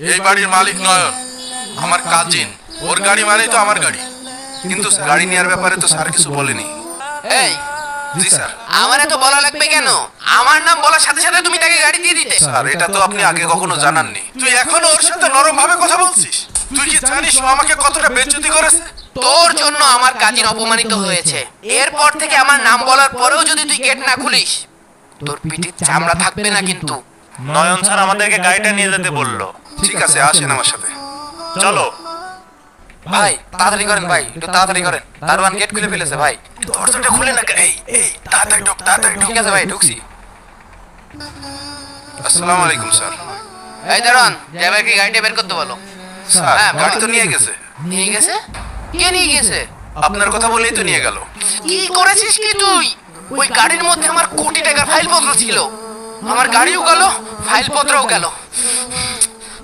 এই বাড়ির মালিক নয়ন, আমার কাজিন। ওর গাড়ি মানেই তো আমার গাড়ি, কিন্তু গাড়ি নেওয়ার ব্যাপারে তো স্যার কিছু বলেনি। এই, জি স্যার। আমার এত বলা লাগবে কেন? আমার নাম বলার সাথে সাথে তুমি তাকে গাড়ি দিয়ে দিতে। স্যার, এটা তো আপনি আগে কখনো জানাননি। তুই এখনো ওর সাথে নরম ভাবে কথা বলছিস? তুই কি জানিস ও আমাকে কতটা বেইজ্জতি করেছে? তোর জন্য আমার কাজিন অপমানিত হয়েছে। এরপর থেকে আমার নাম বলার পরেও যদি তুই গেট না খুলিস, তোর পিঠির চামড়া থাকবে না কিন্তু। নয়ন স্যার আমাদেরকে গাড়িটা নিয়ে যেতে বললো। ঠিক আছে, আসেন আমার সাথে। চলো। ভাই তাড়াতাড়ি করেন ভাই, একটু তাড়াতাড়ি করেন। দারোয়ান গেট খুলে ফেলেছে ভাই। দরজাটা খুলে না। এই এই তাড়াতাড়ি ঢোক, তাড়াতাড়ি ঢোক। ঠিক আছে ভাই, ঢুকছি। আসসালামু আলাইকুম স্যার। এই দারোয়ান, ড্রাইভারকে গাড়িটা বের করতে বলো। স্যার, হ্যাঁ, গাড়ি তো বলো। নিয়ে গেছে। নিয়ে গেছে? কে নিয়ে গেছে? আপনার কথা বলেই তো নিয়ে গেল। কি করেছিস কি তুই? ওই গাড়ির মধ্যে আমার কোটি টাকার ফাইলপত্র ছিল। আমার গাড়িও গেল, ফাইলপত্রও গেল।